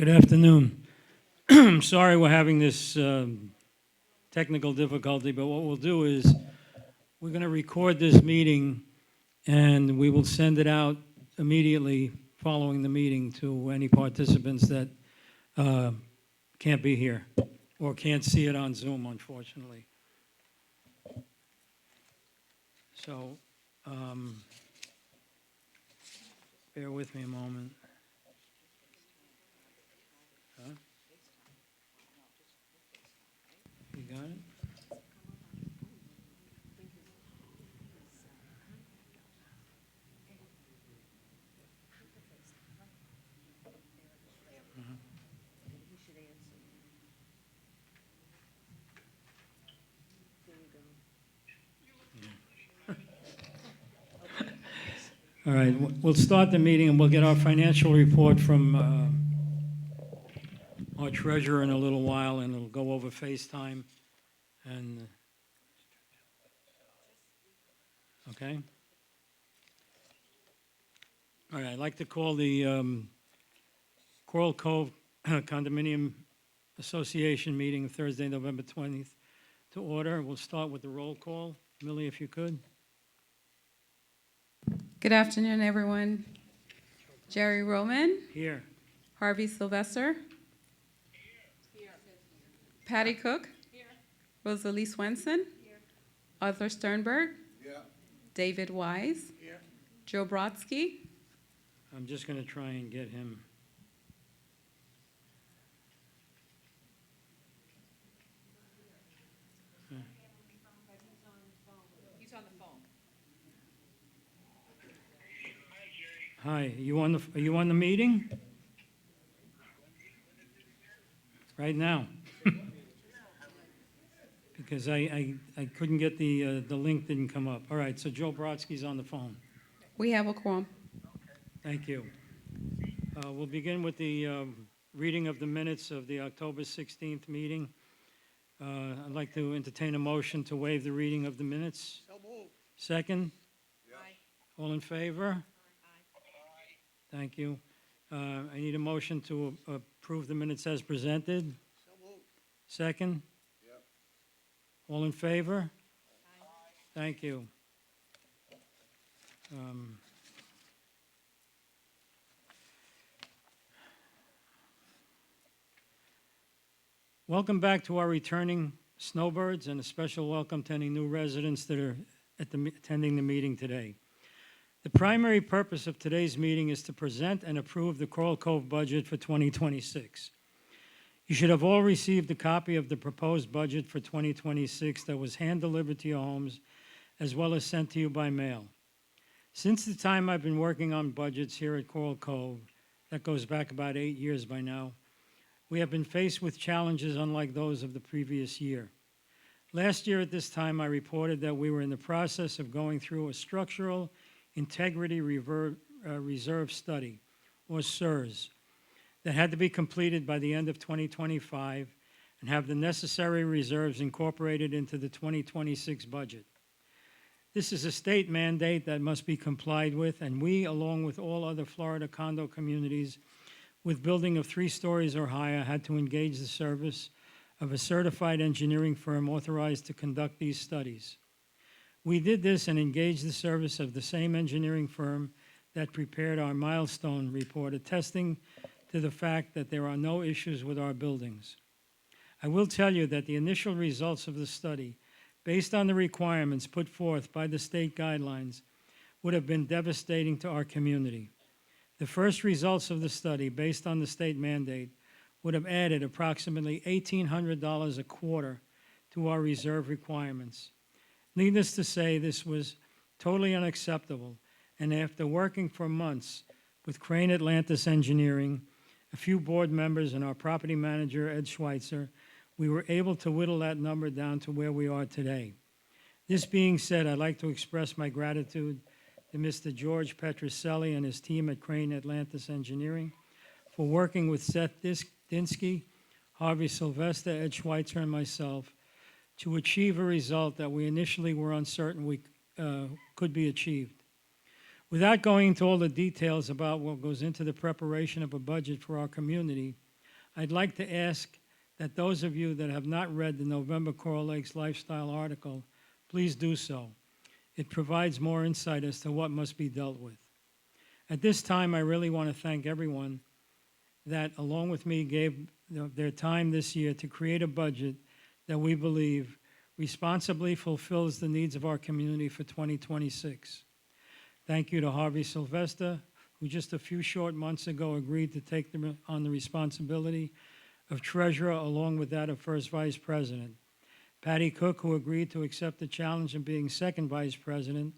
Good afternoon. I'm sorry we're having this technical difficulty, but what we'll do is we're going to record this meeting and we will send it out immediately following the meeting to any participants that can't be here or can't see it on Zoom, unfortunately. So bear with me a moment. Huh? You got it? All right, we'll start the meeting and we'll get our financial report from our treasurer in a little while, and it'll go over FaceTime. And okay. All right, I'd like to call the Coral Cove Condominium Association meeting Thursday, November 20th to order. We'll start with the roll call. Millie, if you could. Good afternoon, everyone. Jerry Roman, Here. Harvey Sylvester, Patty Cook, Rosalie Swenson, Arthur Sternberg, David Wise, Joe Brodsky. I'm just going to try and get him. He's on the phone. Hi, are you on the meeting? Right now. Because I couldn't get the link didn't come up. All right, so Joe Brodsky's on the phone. We have a quorum. Thank you. We'll begin with the reading of the minutes of the October 16th meeting. I'd like to entertain a motion to waive the reading of the minutes. So moved. Second? Aye. All in favor? Thank you. I need a motion to approve the minutes as presented. So moved. Second? Yep. All in favor? Thank you. Welcome back to our returning snowbirds, and a special welcome to any new residents that are attending the meeting today. The primary purpose of today's meeting is to present and approve the Coral Cove budget for 2026. You should have all received a copy of the proposed budget for 2026 that was hand-delivered to your homes, as well as sent to you by mail. Since the time I've been working on budgets here at Coral Cove, that goes back about 8 years by now, we have been faced with challenges unlike those of the previous year. Last year at this time, I reported that we were in the process of going through a structural integrity reserve study, or SIRS, that had to be completed by the end of 2025 and have the necessary reserves incorporated into the 2026 budget. This is a state mandate that must be complied with, and we, along with all other Florida condo communities with building of 3 stories or higher, had to engage the service of a certified engineering firm authorized to conduct these studies. We did this and engaged the service of the same engineering firm that prepared our milestone report, attesting to the fact that there are no issues with our buildings. I will tell you that the initial results of the study, based on the requirements put forth by the state guidelines, would have been devastating to our community. The first results of the study, based on the state mandate, would have added approximately $1,800 a quarter to our reserve requirements. Needless to say, this was totally unacceptable, and after working for months with Crane Atlantis Engineering, a few board members, and our property manager, Ed Schweitzer, we were able to whittle that number down to where we are today. This being said, I'd like to express my gratitude to Mr. George Petroselli and his team at Crane Atlantis Engineering for working with Seth Dinsky, Harvey Sylvester, Ed Schweitzer, and myself to achieve a result that we initially were uncertain we could be achieved. Without going into all the details about what goes into the preparation of a budget for our community, I'd like to ask that those of you that have not read the November Coral Lakes Lifestyle article, please do so. It provides more insight as to what must be dealt with. At this time, I really want to thank everyone that, along with me, gave their time this year to create a budget that we believe responsibly fulfills the needs of our community for 2026. Thank you to Harvey Sylvester, who just a few short months ago agreed to take on the responsibility of treasurer along with that of first vice president. Patty Cook, who agreed to accept the challenge of being second vice president,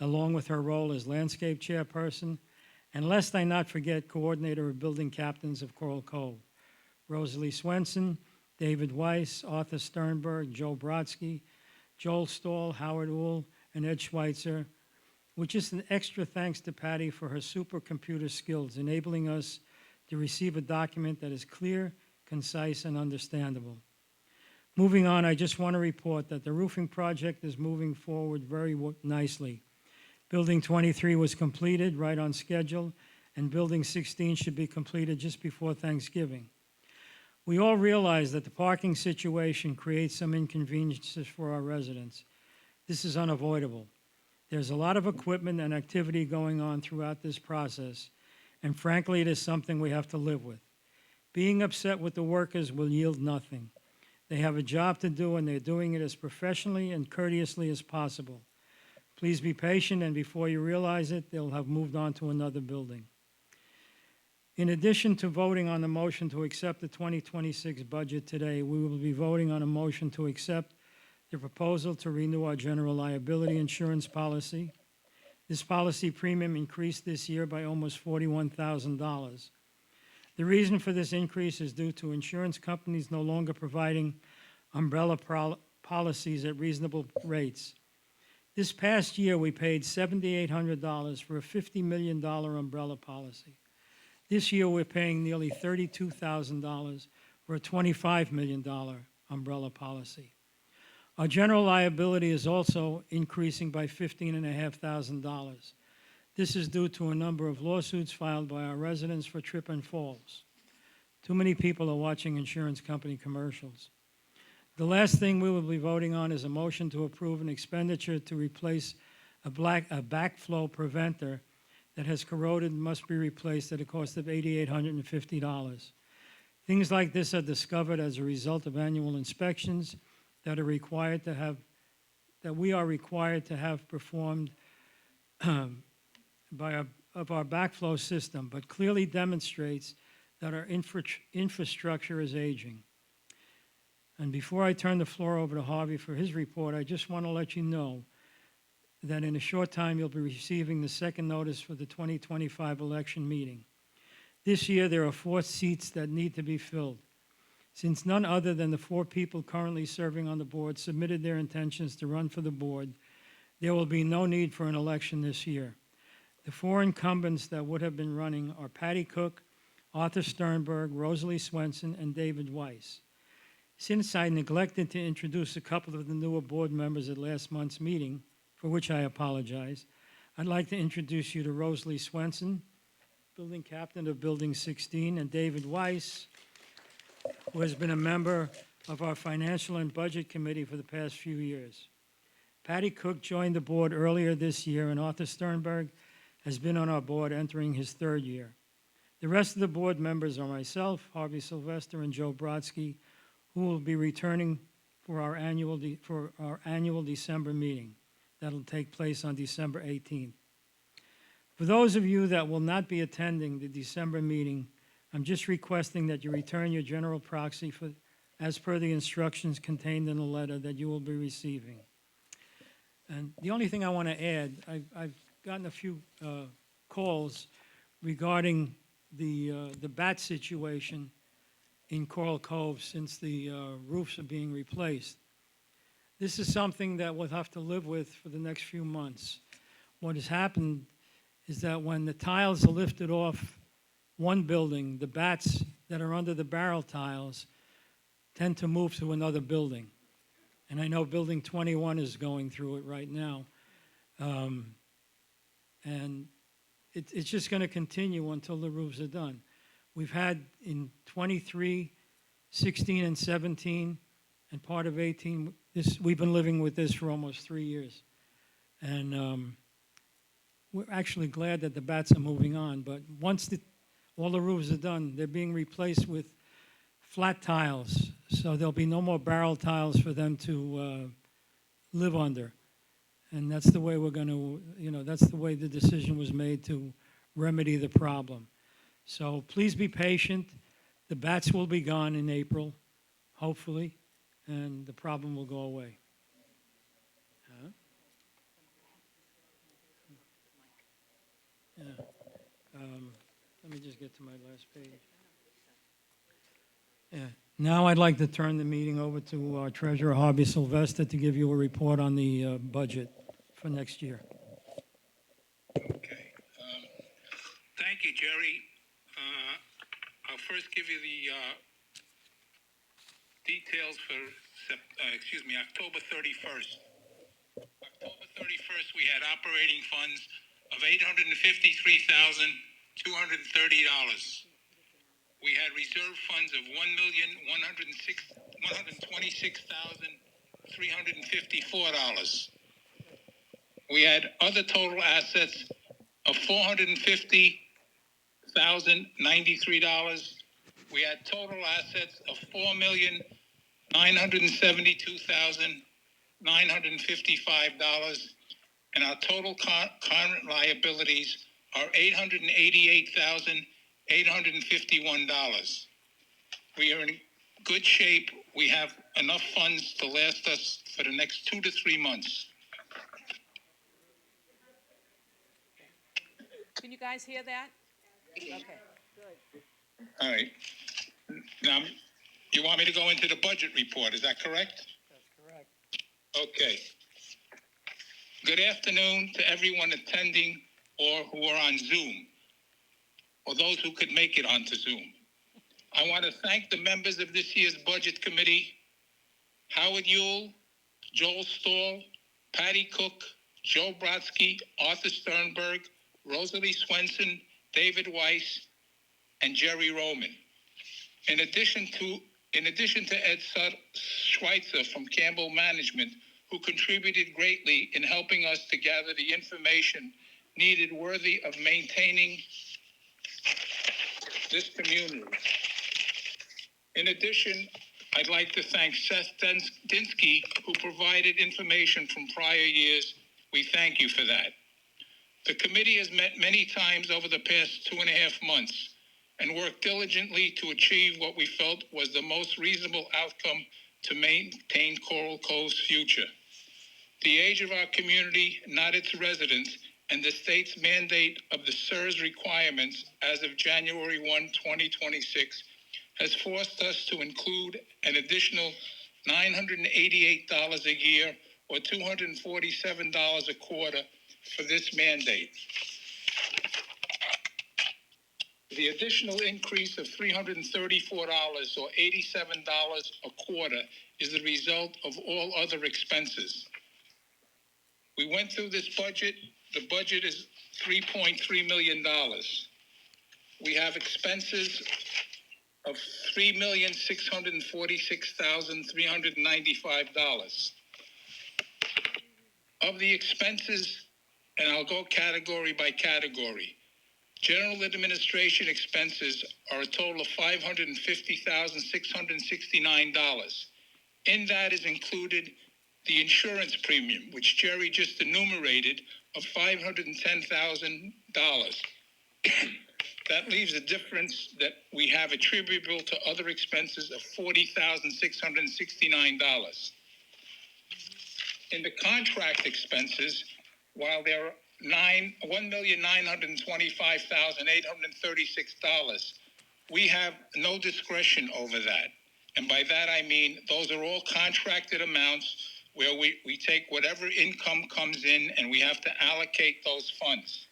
along with her role as landscape chairperson, and lest I not forget, coordinator of building captains of Coral Cove, Rosalie Swenson, David Weiss, Arthur Sternberg, Joe Brodsky, Joel Stahl, Howard Uhl, and Ed Schweitzer, with just an extra thanks to Patty for her supercomputer skills, enabling us to receive a document that is clear, concise, and understandable. Moving on, I just want to report that the roofing project is moving forward very nicely. Building 23 was completed right on schedule, and Building 16 should be completed just before Thanksgiving. We all realize that the parking situation creates some inconveniences for our residents. This is unavoidable. There's a lot of equipment and activity going on throughout this process, and frankly, it is something we have to live with. Being upset with the workers will yield nothing. They have a job to do, and they're doing it as professionally and courteously as possible. Please be patient, and before you realize it, they'll have moved on to another building. In addition to voting on the motion to accept the 2026 budget today, we will be voting on a motion to accept the proposal to renew our general liability insurance policy. This policy premium increased this year by almost $41,000. The reason for this increase is due to insurance companies no longer providing umbrella policies at reasonable rates. This past year, we paid $7,800 for a $50 million umbrella policy. This year, we're paying nearly $32,000 for a $25 million umbrella policy. Our general liability is also increasing by $15,500. This is due to a number of lawsuits filed by our residents for trip and falls. Too many people are watching insurance company commercials. The last thing we will be voting on is a motion to approve an expenditure to replace a backflow preventer that has corroded and must be replaced at a cost of $8,850. Things like this are discovered as a result of annual inspections that we are required to have performed of our backflow system, but clearly demonstrates that our infrastructure is aging. And before I turn the floor over to Harvey for his report, I just want to let you know that in a short time you'll be receiving the second notice for the 2025 election meeting. This year there are 4 seats that need to be filled. Since none other than the 4 people currently serving on the board submitted their intentions to run for the board, there will be no need for an election this year. The 4 incumbents that would have been running are Patty Cook, Arthur Sternberg, Rosalie Swenson, and David Weiss. Since I neglected to introduce a couple of the newer board members at last month's meeting, for which I apologize, I'd like to introduce you to Rosalie Swenson, building captain of Building 16, and David Weiss, who has been a member of our Financial and Budget Committee for the past few years. Patty Cook joined the board earlier this year, and Arthur Sternberg has been on our board entering his 3rd year. The rest of the board members are myself, Harvey Sylvester, and Joe Brodsky, who will be returning for our annual December meeting. That'll take place on December 18th. For those of you that will not be attending the December meeting, I'm just requesting that you return your general proxy as per the instructions contained in the letter that you will be receiving. And the only thing I want to add, I've gotten a few calls regarding the bat situation in Coral Cove since the roofs are being replaced. This is something that we'll have to live with for the next few months. What has happened is that when the tiles are lifted off one building, the bats that are under the barrel tiles tend to move to another building. And I know Building 21 is going through it right now. And it's just going to continue until the roofs are done. We've had in 23, 16, and 17, and part of 18, we've been living with this for almost 3 years. And we're actually glad that the bats are moving on, but once all the roofs are done, they're being replaced with flat tiles, so there'll be no more barrel tiles for them to live under. And that's the way we're going to, that's the way the decision was made to remedy the problem. So please be patient. The bats will be gone in April, hopefully, and the problem will go away. Huh? Yeah. Let me just get to my last page. Yeah. Now I'd like to turn the meeting over to our Treasurer, Harvey Sylvester, to give you a report on the budget for next year. Okay. Thank you, Jerry. I'll first give you the details for, October 31st. October 31st, we had operating funds of $853,230. We had reserve funds of $1,126,354. We had other total assets of $450,093. We had total assets of $4,972,955, and our total current liabilities are $888,851. We are in good shape. We have enough funds to last us for the next 2 to 3 months. Can you guys hear that? Okay. All right. Now, you want me to go into the budget report, is that correct? That's correct. Okay. Good afternoon to everyone attending or who are on Zoom, or those who could make it onto Zoom. I want to thank the members of this year's Budget Committee, Howard Yule, Joel Stahl, Patty Cook, Joe Brodsky, Arthur Sternberg, Rosalie Swenson, David Weiss, and Jerry Roman. In addition to Ed Schweitzer from Campbell Management, who contributed greatly in helping us to gather the information needed worthy of maintaining this community. In addition, I'd like to thank Seth Dinsky, who provided information from prior years. We thank you for that. The committee has met many times over the past 2.5 months and worked diligently to achieve what we felt was the most reasonable outcome to maintain Coral Cove's future. The age of our community, not its residents, and the state's mandate of the CSRS requirements as of January 1, 2026, has forced us to include an additional $988 a year or $247 a quarter for this mandate. The additional increase of $334 or $87 a quarter is the result of all other expenses. We went through this budget. The budget is $3.3 million. We have expenses of $3,646,395. Of the expenses, and I'll go category by category, general administration expenses are a total of $550,669. In that is included the insurance premium, which Jerry just enumerated, of $510,000. That leaves a difference that we have attributable to other expenses of $40,669. In the contract expenses, while there are $1,925,836, we have no discretion over that. And by that I mean those are all contracted amounts where we take whatever income comes in and we have to allocate those funds.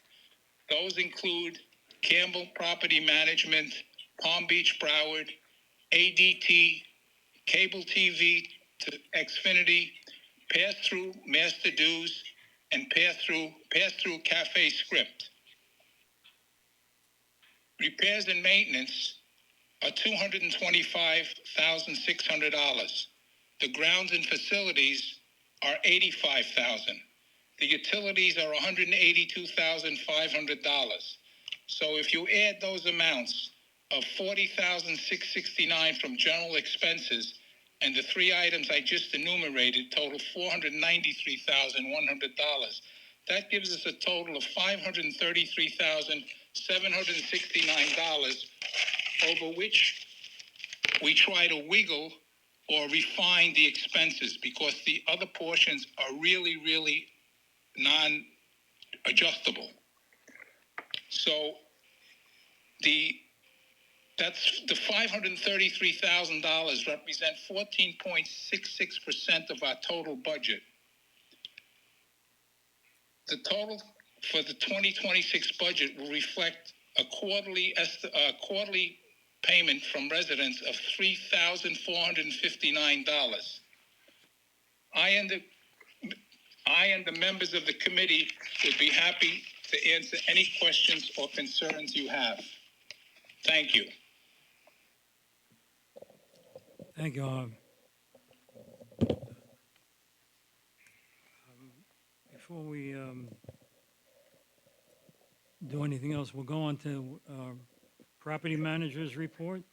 Those include Campbell Property Management, Palm Beach Broward, ADT, Cable TV to Xfinity, Pass-Through Master Dues, and Pass-Through Cafe Script. Repairs and maintenance are $225,600. The grounds and facilities are $85,000. The utilities are $182,500. So if you add those amounts of $40,669 from general expenses and the three items I just enumerated total $493,100. That gives us a total of $533,769, over which we try to wiggle or refine the expenses because the other portions are really, really non-adjustable. So that's the $533,000 represent 14.66% of our total budget. The total for the 2026 budget will reflect a quarterly payment from residents of $3,459. I and the members of the committee would be happy to answer any questions or concerns you have. Thank you. Thank you. Before we do anything else, we'll go on to property manager's report.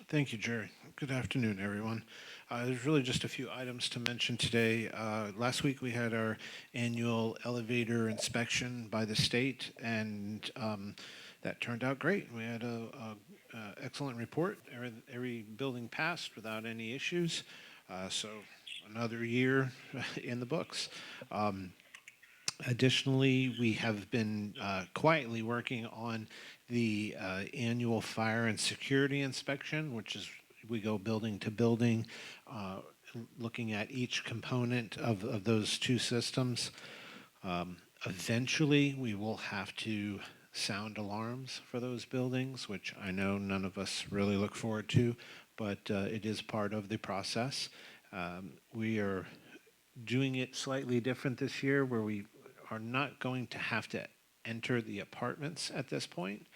Thank you, Jerry. Good afternoon, everyone. There's really just a few items to mention today. Last week we had our annual elevator inspection by the state, and that turned out great. We had a excellent report. Every building passed without any issues. So another year in the books. Additionally, we have been quietly working on the annual fire and security inspection, which is we go building to building, looking at each component of those two systems. Eventually, we will have to sound alarms for those buildings, which I know none of us really look forward to, but it is part of the process. We are doing it slightly different this year, where we are not going to have to enter the apartments at this point,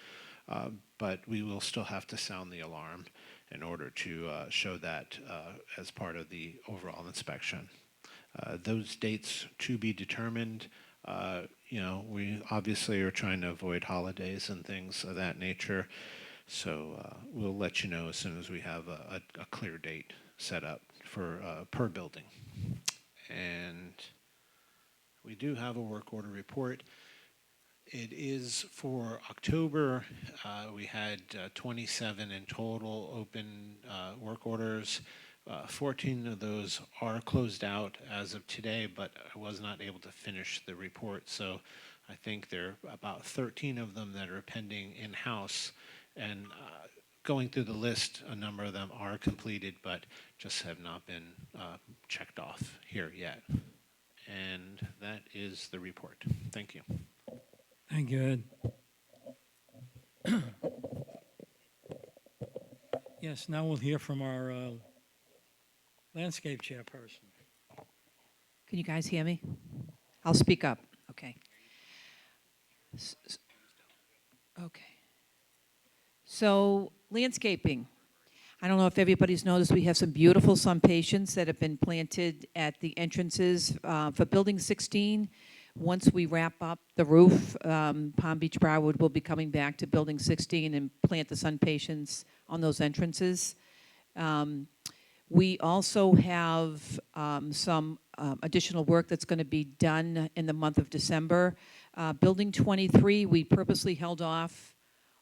but we will still have to sound the alarm in order to show that as part of the overall inspection. Those dates to be determined. We obviously are trying to avoid holidays and things of that nature, so we'll let you know as soon as we have a clear date set up for per building. And we do have a work order report. It is for October. We had 27 in total open work orders. 14 of those are closed out as of today, but I was not able to finish the report. So I think there are about 13 of them that are pending in-house. And going through the list, a number of them are completed, but just have not been checked off here yet. And that is the report. Thank you. Thank you, Ed. Yes, now we'll hear from our landscape chairperson. Can you guys hear me? I'll speak up. Okay. Okay. So landscaping. I don't know if everybody's noticed, we have some beautiful sun patients that have been planted at the entrances for Building 16. Once we wrap up the roof, Palm Beach Broward will be coming back to Building 16 and plant the sun patients on those entrances. We also have some additional work that's going to be done in the month of December. Building 23, we purposely held off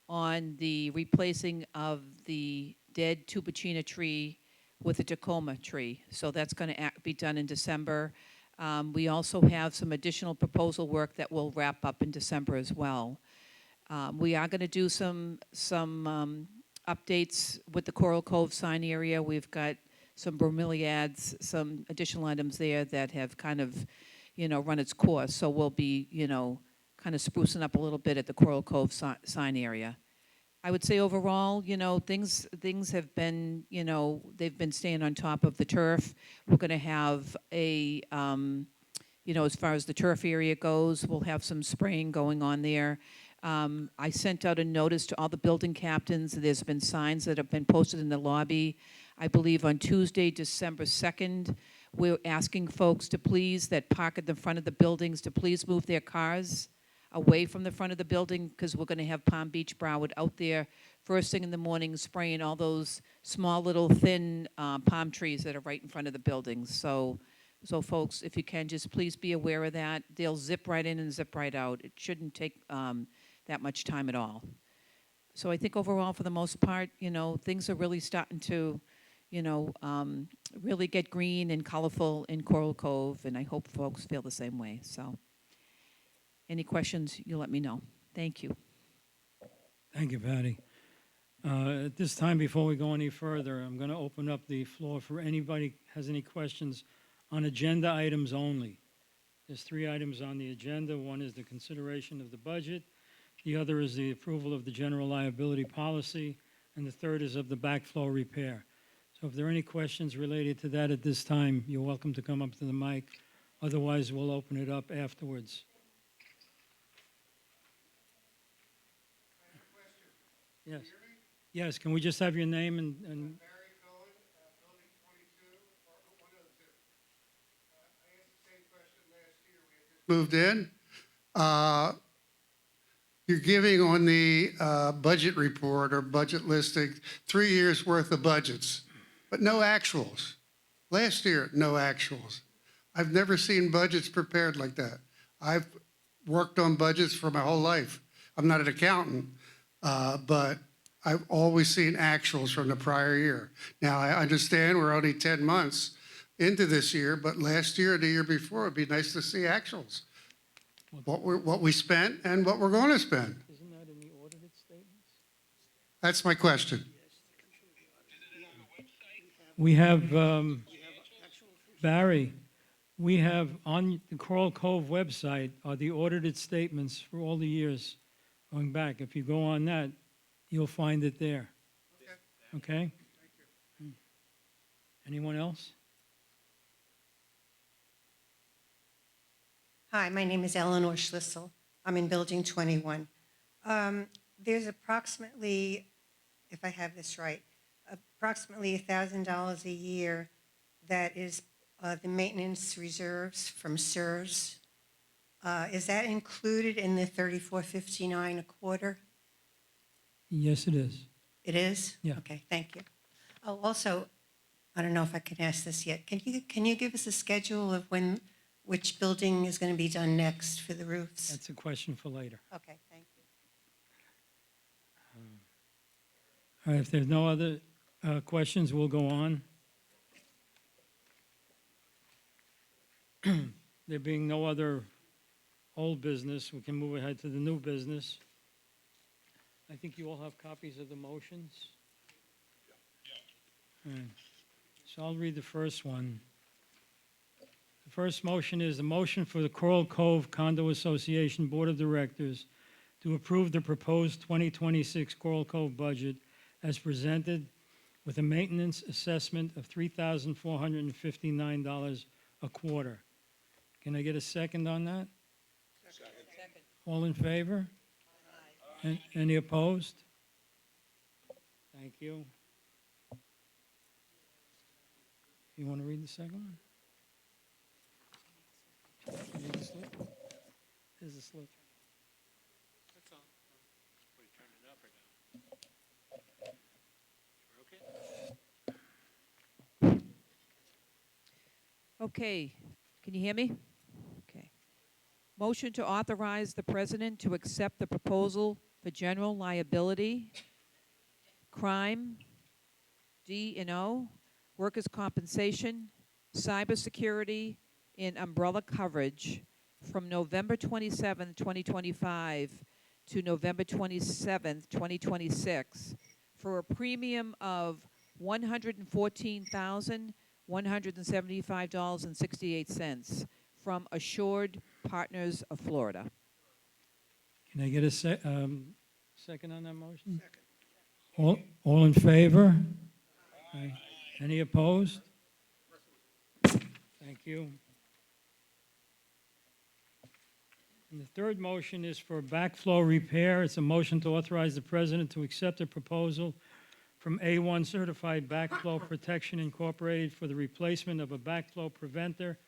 on the replacing of the dead Tubicina tree with a Tacoma tree. So that's going to be done in December. We also have some additional proposal work that will wrap up in December as well. We are going to do some updates with the Coral Cove sign area. We've got some bromeliads, some additional items there that have kind of, run its course. So we'll be, kind of sprucing up a little bit at the Coral Cove sign area. I would say overall, things have been, they've been staying on top of the turf. We're going to have a as far as the turf area goes, we'll have some spraying going on there. I sent out a notice to all the building captains. There's been signs that have been posted in the lobby. I believe on Tuesday, December 2nd, we're asking folks to please, that park at the front of the buildings, to please move their cars away from the front of the building, because we're going to have Palm Beach Broward out there first thing in the morning spraying all those small little thin palm trees that are right in front of the buildings. So folks, if you can, just please be aware of that. They'll zip right in and zip right out. It shouldn't take that much time at all. So I think overall, for the most part, things are really starting to, really get green and colorful in Coral Cove, and I hope folks feel the same way. So any questions, you let me know. Thank you. Thank you, Patty. At this time, before we go any further, I'm going to open up the floor for anybody has any questions on agenda items only. There's 3 items on the agenda. One is the consideration of the budget. The other is the approval of the general liability policy. And the third is of the backflow repair. So if there are any questions related to that at this time, you're welcome to come up to the mic. Otherwise, we'll open it up afterwards. Yes. Yes, can we just have your name and Barry Cohen, Building 22, Apartment 102. I asked the same question last year. We had just moved in. You're giving on the budget report or budget listing 3 years' worth of budgets, but no actuals. Last year, no actuals. I've never seen budgets prepared like that. I've worked on budgets for my whole life. I'm not an accountant, but I've always seen actuals from the prior year. Now, I understand we're only 10 months into this year, but last year or the year before, it'd be nice to see actuals. What we spent and what we're going to spend. isn't that in the audited statements? That's my question. We have, Barry, we have on the Coral Cove website are the audited statements for all the years going back. If you go on that, you'll find it there. Okay? Anyone else? Hi, my name is Eleanor Schlissel. I'm in Building 21. There's approximately, if I have this right, approximately $1,000 a year that is the maintenance reserves from SERS. Is that included in the $34.59 a quarter? Yes, it is. It is? Yeah. Okay, thank you. Oh, also, I don't know if I can ask this yet. Can you give us a schedule of which building is going to be done next for the roofs? That's a question for later. Okay, thank you. All right, if there's no other questions, we'll go on. There being no other old business, we can move ahead to the new business. I think you all have copies of the motions. All right. So I'll read the first one. The first motion is the motion for the Coral Cove Condo Association Board of Directors to approve the proposed 2026 Coral Cove budget as presented with a maintenance assessment of $3,459 a quarter. Can I get a second on that? Second. All in favor? Any opposed? Thank you. You want to read the second one? You need a slip? There's a slip. Okay, can you hear me? Okay. Motion to authorize the president to accept the proposal for general liability, crime, D&O, workers' compensation, cybersecurity, and umbrella coverage from November 27, 2025 to November 27, 2026 for a premium of $114,175.68 from Assured Partners of Florida. Can I get a second on that motion? Second. All in favor? Aye. Any opposed? Thank you. And the third motion is for backflow repair. It's a motion to authorize the president to accept a proposal from A1 Certified Backflow Protection Incorporated for the replacement of a backflow preventer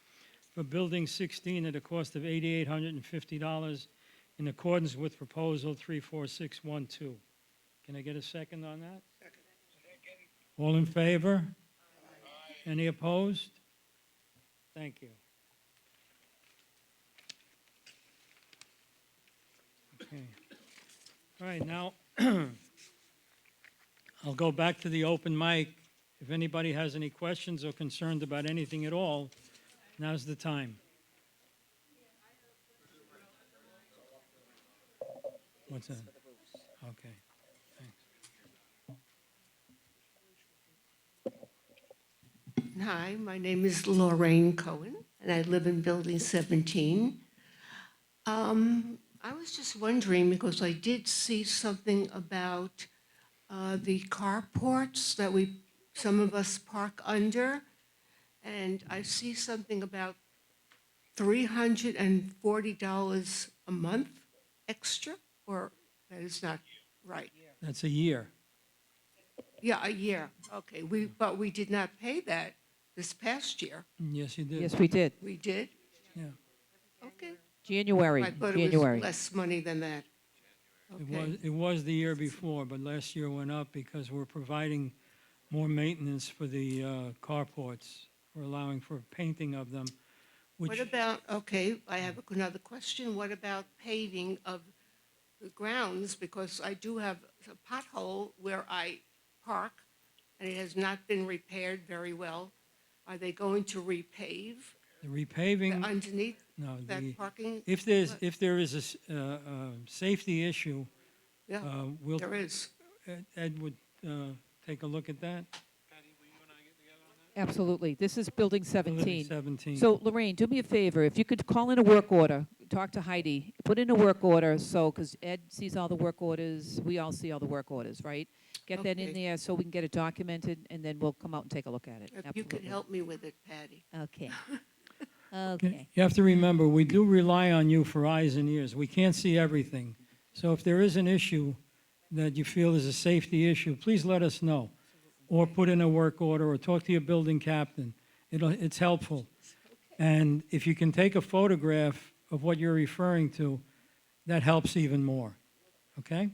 for Building 16 at a cost of $8,850 in accordance with Proposal 34612. Can I get a second on that? Second. All in favor? Any opposed? Thank you. Okay. All right, now, I'll go back to the open mic. If anybody has any questions or concerned about anything at all, now's the time. What's that? Okay, thanks. Hi, my name is Lorraine Cohen, and I live in Building 17. I was just wondering, because I did see something about the carports that some of us park under, and I see something about $340 a month extra, or that is not right? That's a year. Yeah, a year, okay, but we did not pay that this past year. Yes, you did. Yes, we did. We did? Yeah. Okay. January, I thought it was January. less money than that. Okay. It was the year before, but last year went up because we're providing more maintenance for the carports. We're allowing for painting of them, What which, about, okay, I have another question. What about paving of the grounds? Because I do have a pothole where I park, and it has not been repaired very well. Are they going to repave the repaving, underneath no, that parking? if there is a safety issue, Yeah, we'll, there is. Ed would take a look at that. Absolutely. This is Building 17. 17. So Lorraine, do me a favor, if you could call in a work order, talk to Heidi, put in a work order, so, because Ed sees all the work orders, we all see all the work orders, right? Get that in Okay. there so we can get it documented, and then we'll come out and take a look at it. If you could Absolutely. help me with it, Patty. Okay. Okay. Okay. You have to remember, we do rely on you for eyes and ears. We can't see everything. So if there is an issue that you feel is a safety issue, please let us know. Or put in a work order, or talk to your building captain. It's helpful. And if you can take a photograph of what you're referring to, that helps even more. Okay?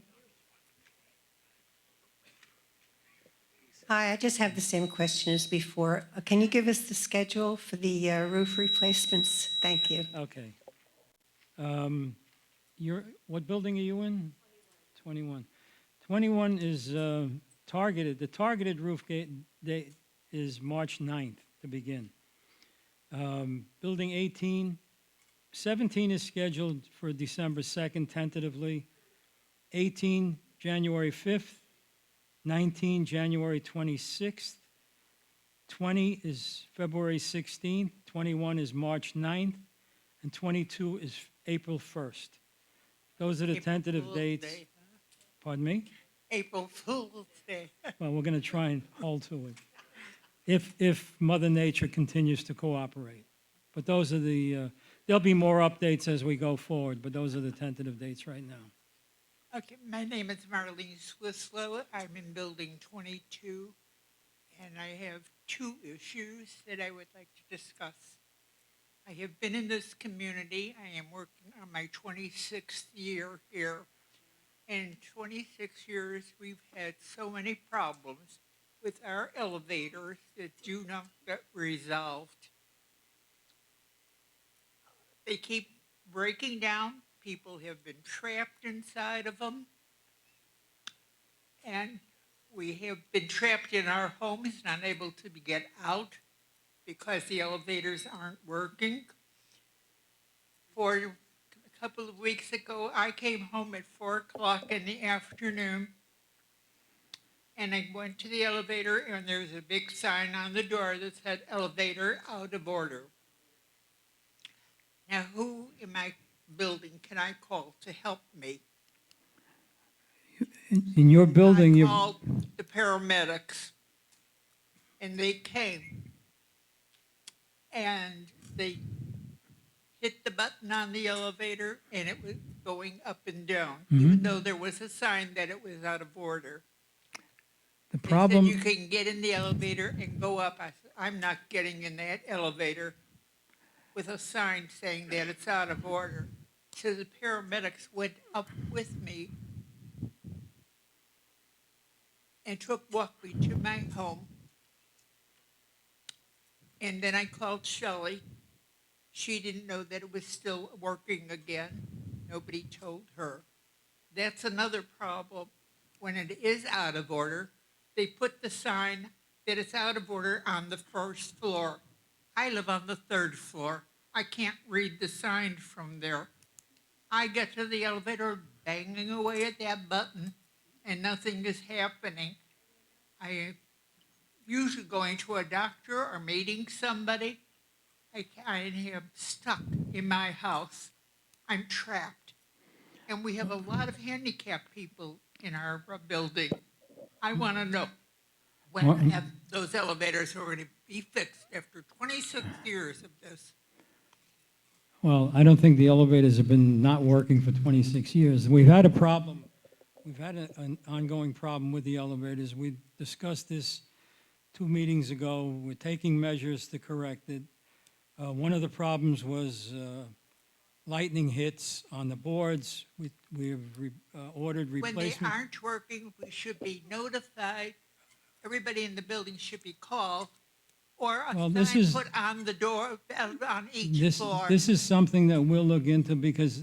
Hi, I just have the same question as before. Can you give us the schedule for the roof replacements? Thank you. Okay. What building are you in? 21. 21 is targeted, the targeted roof date is March 9th to begin. Building 18, 17 is scheduled for December 2nd tentatively, 18, January 5th, 19, January 26th, 20 is February 16th, 21 is March 9th, and 22 is April 1st. Those are the tentative dates. Pardon me? April Fool's Day. Well, we're going to try and hold to it, if Mother Nature continues to cooperate. But those are there'll be more updates as we go forward, but those are the tentative dates right now. Okay, my name is Marlene Swislow. I'm in Building 22, and I have two issues that I would like to discuss. I have been in this community. I am working on my 26th year here. In 26 years, we've had so many problems with our elevators that do not get resolved. They keep breaking down. People have been trapped inside of them. And we have been trapped in our homes, not able to get out because the elevators aren't working. For a couple of weeks ago, I came home at 4 o'clock in the afternoon, and I went to the elevator, and there's a big sign on the door that said elevator out of order. Now, who in my building can I call to help me? In your building, I you called the paramedics, and they came, and they hit the button on the elevator and it was going up and down, Mm-hmm. even though there was a sign that it was out of order. The They said problem, you can get in the elevator and go up. I said, I'm not getting in that elevator with a sign saying that it's out of order. So the paramedics went up with me and walked me to my home. And then I called Shelley. She didn't know that it was still working again. Nobody told her. That's another problem. When it is out of order, they put the sign that it's out of order on the first floor. I live on the third floor. I can't read the sign from there. I get to the elevator banging away at that button and nothing is happening. I am usually going to a doctor or meeting somebody. I am stuck in my house. I'm trapped. And we have a lot of handicapped people in our building. I want to know Well- when those elevators are going to be fixed after 26 years of this. well, I don't think the elevators have been not working for 26 years. We've had a problem, we've had an ongoing problem with the elevators. We discussed this 2 meetings ago. We're taking measures to correct it. One of the problems was lightning hits on the boards. We've ordered When they replacement. aren't working, we should be notified. Everybody in the building should be called, or Well, a this sign is- put on the door, on each This, floor. this is something that we'll look into because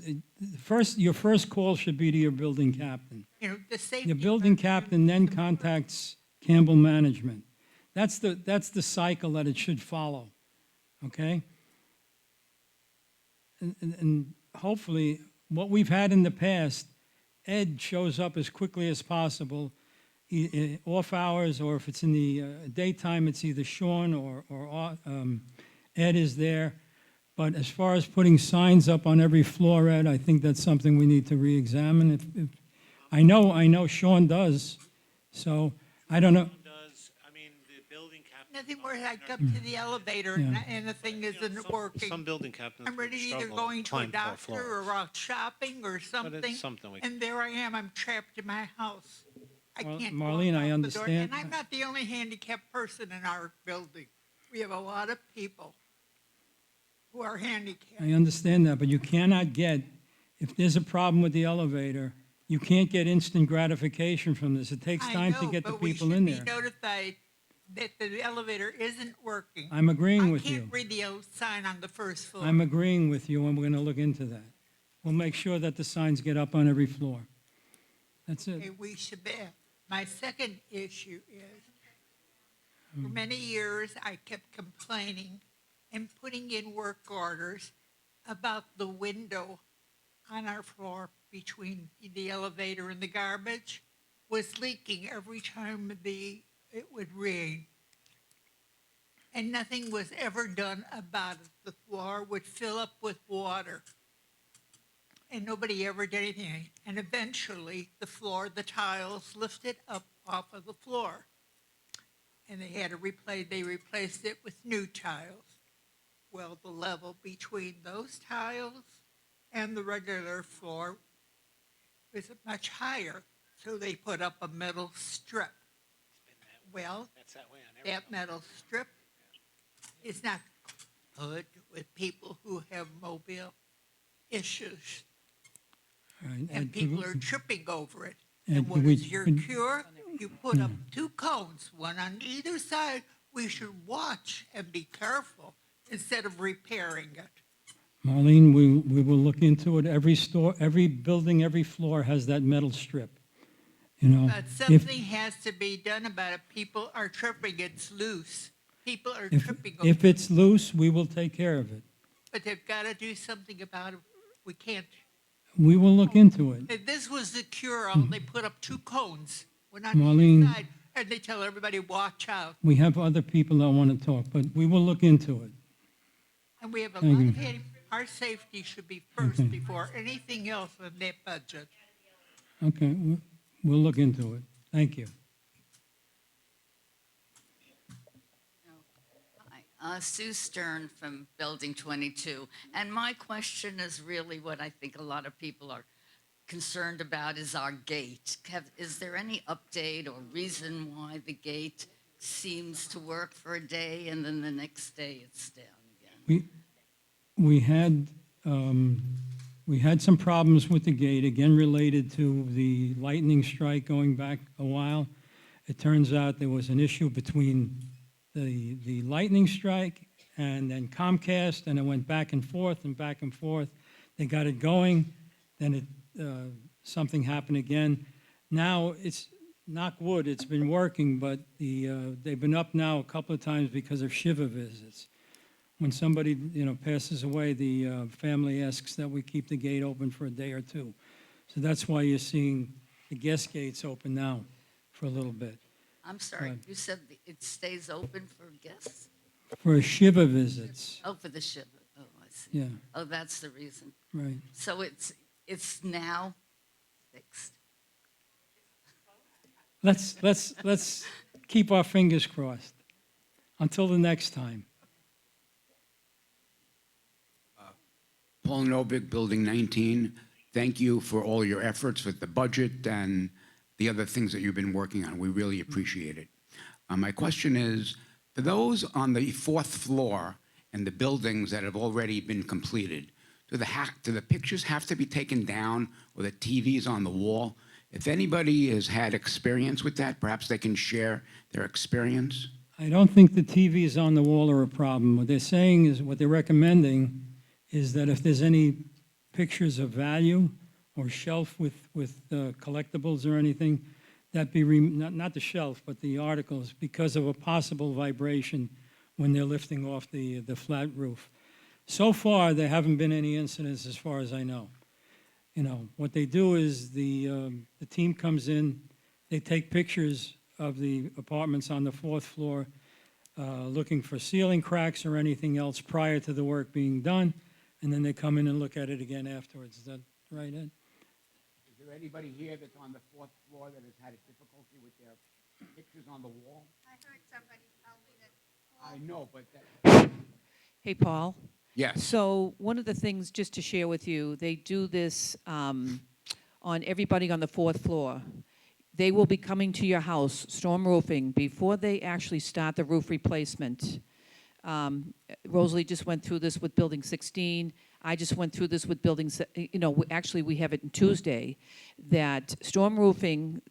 your first call should be to your building captain. You know, the safety. The building person- captain then contacts Campbell Management. That's the cycle that it should follow, okay? And hopefully, what we've had in the past, Ed shows up as quickly as possible, off hours, or if it's in the daytime, it's either Sean or Ed is there. But as far as putting signs up on every floor, Ed, I think that's something we need to reexamine. If I know Sean does, so I don't know. Does, I mean, the building captain. Nothing more, I come to the elevator and the thing isn't working. Some building captains. I'm ready to either struggle going to a climb tall doctor floors. or out shopping or something. something we- And there I am, I'm trapped in my house. I Well, can't Marlene, walk I out the door. understand. And I'm not the only handicapped person in our building. We have a lot of people who are handicapped. I understand that, but you cannot get, if there's a problem with the elevator, you can't get instant gratification from this. It takes I time to know, get the but we people should in be there. notified that the elevator isn't working. I'm agreeing with I you. can't read the sign on the first floor. I'm agreeing with you, and we're going to look into that. We'll make sure that the signs get up on every floor. That's Okay, it. we should be. My second issue is, for many years, I kept complaining and putting in work orders about the window on our floor between the elevator and the garbage was leaking every time it would rain. And nothing was ever done about it. The floor would fill up with water. And nobody ever did anything. And eventually, the tiles lifted up off of the floor. And they replaced it with new tiles. Well, the level between those tiles and the regular floor was much higher. So they put up a metal strip. Well, That's that way on every. that metal strip is not good with people who have mobile issues. All right, And Ed, people are tripping over it. Ed, And what we- is your cure? You put up 2 cones, one on either side. We should watch and be careful instead of repairing it. Marlene, we will look into it. Every store, every building, every floor has that metal strip, you know? But If- something has to be done about it. People are tripping, it's loose. People are If, tripping over if it. it's loose, we will take care of it. But they've got to do something about it. We can't. We will look into it. If this was the cure-all, they put up 2 cones, one on Marlene. each side, and they tell everybody, watch out. We have other people that want to talk, but we will look into it. And we have a Thank lot you. of our safety should be first before anything else in that budget. Okay, we'll look into it. Thank you. Sue Stern from Building 22. And my question is really what I think a lot of people are concerned about is our gate. Is there any update or reason why the gate seems to work for a day and then the next day it's down again? We had some problems with the gate, again related to the lightning strike going back a while. It turns out there was an issue between the lightning strike and then Comcast, and it went back and forth and back and forth. They got it going, then something happened again. Now, it's, knock wood, it's been working, but they've been up now a couple of times because of Shiva visits. When somebody, passes away, the family asks that we keep the gate open for a day or two. So that's why you're seeing the guest gates open now for a little bit. I'm sorry, Right. you said it stays open for guests? For Shiva visits, Oh, for the Shiva. Oh, I see. yeah, Oh, that's the reason. right. So it's now fixed. Let's keep our fingers crossed until the next time. Paul Novick, Building 19. Thank you for all your efforts with the budget and the other things that you've been working on. We really appreciate it. My question is, for those on the fourth floor and the buildings that have already been completed, do the pictures have to be taken down or the TVs on the wall? If anybody has had experience with that, perhaps they can share their experience. I don't think the TVs on the wall are a problem. What they're saying is, what they're recommending is that if there's any pictures of value or shelf with collectibles or anything, that be, not the shelf, but the articles, because of a possible vibration when they're lifting off the flat roof. So far, there haven't been any incidents as far as I know. What they do is the team comes in, they take pictures of the apartments on the fourth floor, looking for ceiling cracks or anything else prior to the work being done, and then they come in and look at it again afterwards. Is that right, Ed? Is there anybody here that's on the fourth floor that has had a difficulty with their pictures on the wall? I heard somebody tell me that. I know, but that, Hey, Paul. yes. So one of the things, just to share with you, they do this on everybody on the fourth floor. They will be coming to your house, Storm Roofing, before they actually start the roof replacement. Rosalie just went through this with Building 16. I just went through this with Building, actually, we have it on Tuesday, that Storm Roofing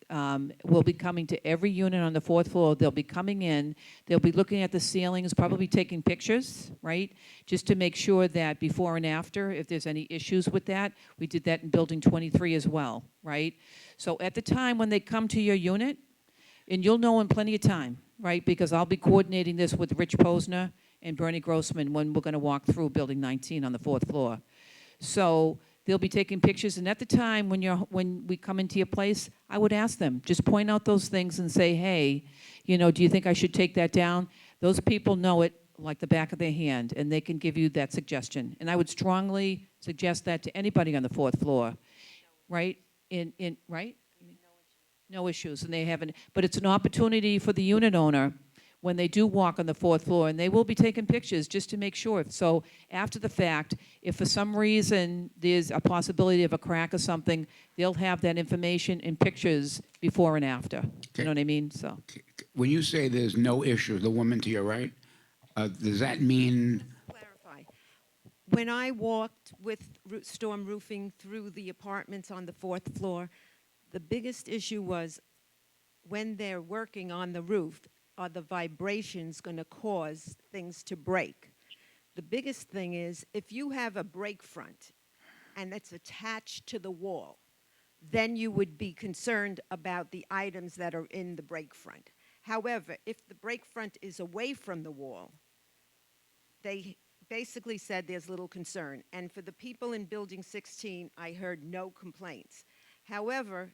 will be coming to every unit on the fourth floor. They'll be coming in, they'll be looking at the ceilings, probably taking pictures, right? Just to make sure that before and after, if there's any issues with that, we did that in Building 23 as well, right? So at the time when they come to your unit, and you'll know in plenty of time, right? Because I'll be coordinating this with Rich Posner and Bernie Grossman when we're going to walk through Building 19 on the fourth floor. So they'll be taking pictures, and at the time when we come into your place, I would ask them, just point out those things and say, hey, do you think I should take that down? Those people know it like the back of their hand, and they can give you that suggestion. And I would strongly suggest that to anybody on the fourth floor, right? Right? No issues, and they haven't, but it's an opportunity for the unit owner when they do walk on the fourth floor, and they will be taking pictures just to make sure. So after the fact, if for some reason there's a possibility of a crack or something, they'll have that information and pictures before and after. You know what I mean? So When you say there's no issue, the woman to your right, does that mean Clarify. When I walked with Storm Roofing through the apartments on the fourth floor, the biggest issue was when they're working on the roof, are the vibrations going to cause things to break? The biggest thing is if you have a break front and that's attached to the wall, then you would be concerned about the items that are in the break front. However, if the break front is away from the wall, they basically said there's little concern. And for the people in Building 16, I heard no complaints. However,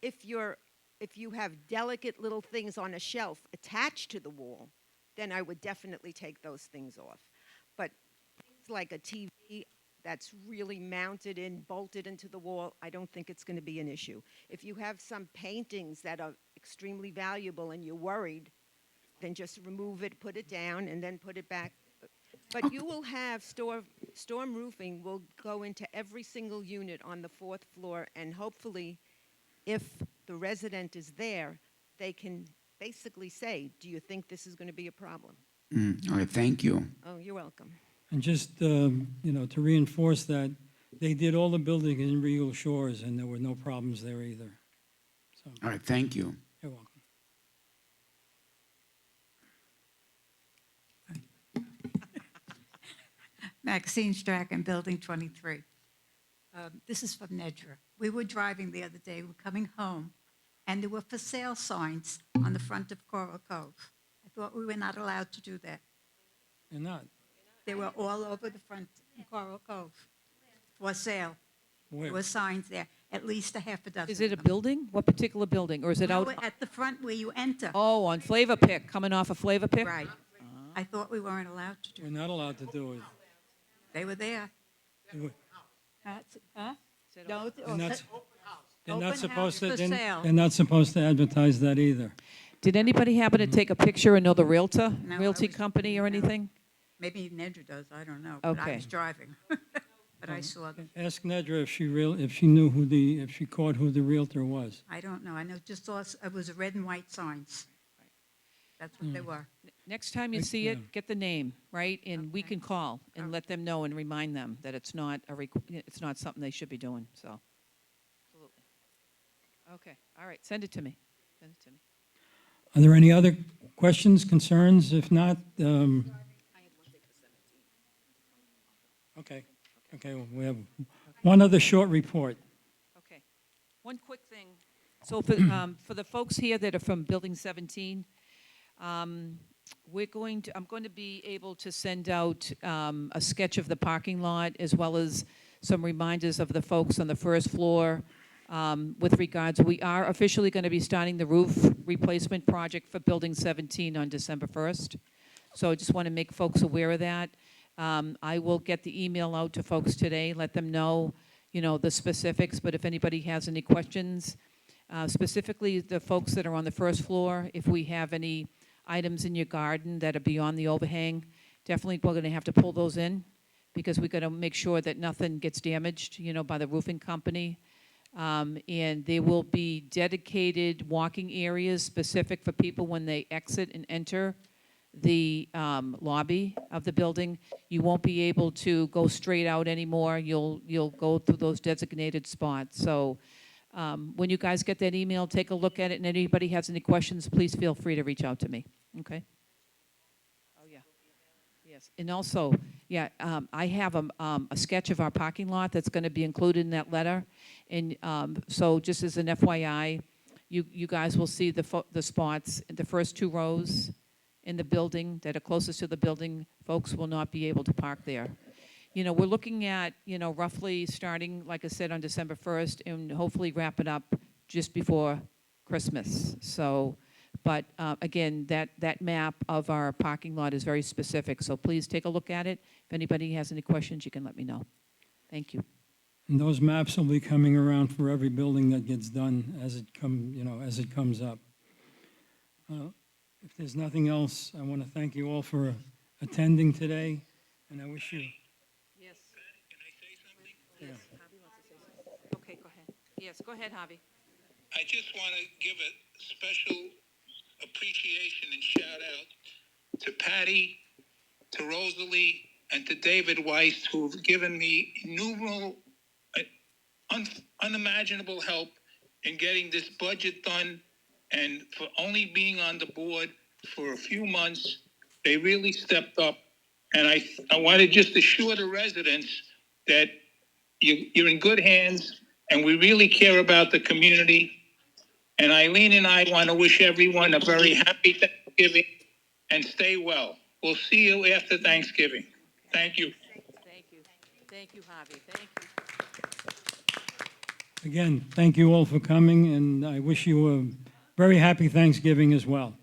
if you have delicate little things on a shelf attached to the wall, then I would definitely take those things off. But things like a TV that's really mounted in, bolted into the wall, I don't think it's going to be an issue. If you have some paintings that are extremely valuable and you're worried, then just remove it, put it down, and then put it back But you will have storm roofing will go into every single unit on the 4th floor, and hopefully, if the resident is there, they can basically say, do you think this is going to be a problem? All right, thank you. Oh, you're welcome. And just, you know, to reinforce that, they did all the building in Regal Shores, and there were no problems there either. So, All right, thank you. you're welcome. Maxine Strachan, Building 23. This is from Nedra. We were driving the other day, we were coming home, and there were for sale signs on the front of Coral Cove. I thought we were not allowed to do that. You're not? They were all over the front of Coral Cove for sale. Where? There were signs there, at least a half a dozen. Is it a of them. building? What particular building? Or is it No, out? at the front where you enter. Oh, on Flavor Pick, coming off of Flavor Pick? Right. I thought we weren't allowed to do We're it. not allowed to do it. They were there. We're- Huh? No, They're not, they're Open not house supposed to, for sale. they're not supposed to advertise that either. Did anybody happen to take a picture and know the realtor, No, I realty was- company or no. anything? Maybe Nedra does, I don't know. But I Okay. was driving. But I saw them. Ask Nedra if she knew if she caught who the realtor was. I don't know. I know just saw, it was red and white signs. That's what they were. Next time you Next- see yeah. it, get the name, right? And we Okay. can call and Oh. let them know and remind them that it's not it's not something they should be doing, so. Absolutely. Okay, all right, send it to me. Send it to me. Are there any other questions, concerns? If not, okay, well, we have one other short report. Okay. One quick thing. So for the folks here that are from Building 17, I'm going to be able to send out a sketch of the parking lot as well as some reminders of the folks on the first floor with regards, we are officially going to be starting the roof replacement project for Building 17 on December 1st. So I just want to make folks aware of that. I will get the email out to folks today, let them know, the specifics, but if anybody has any questions, specifically the folks that are on the first floor, if we have any items in your garden that are beyond the overhang, definitely we're going to have to pull those in because we've got to make sure that nothing gets damaged, by the roofing company. And there will be dedicated walking areas specific for people when they exit and enter the lobby of the building. You won't be able to go straight out anymore. You'll go through those designated spots. So when you guys get that email, take a look at it, and anybody has any questions, please feel free to reach out to me, okay? Oh, yeah. Yes, and also, I have a sketch of our parking lot that's going to be included in that letter. And so just as an FYI, you guys will see the spots, the first 2 rows in the building that are closest to the building. Folks will not be able to park there. We're looking at, roughly starting, like I said, on December 1st and hopefully wrap it up just before Christmas. So, but again, that map of our parking lot is very specific, so please take a look at it. If anybody has any questions, you can let me know. Thank you. And those maps will be coming around for every building that gets done as it comes up. If there's nothing else, I want to thank you all for attending today, and I wish you. Yes. Can I say something? Yeah. Javi wants to say something. Okay, go ahead. Yes, go ahead, Javi. I just want to give a special appreciation and shout out to Patty, to Rosalie, and to David Weiss, who've given me innumerable, unimaginable help in getting this budget done, and for only being on the board for a few months. They really stepped up, and I want to just assure the residents that you're in good hands, and we really care about the community. And Eileen and I want to wish everyone a very happy Thanksgiving and stay well. We'll see you after Thanksgiving. Thank you. Thank you. Thank you, Javi. Thank you. Again, thank you all for coming, and I wish you a very happy Thanksgiving as well.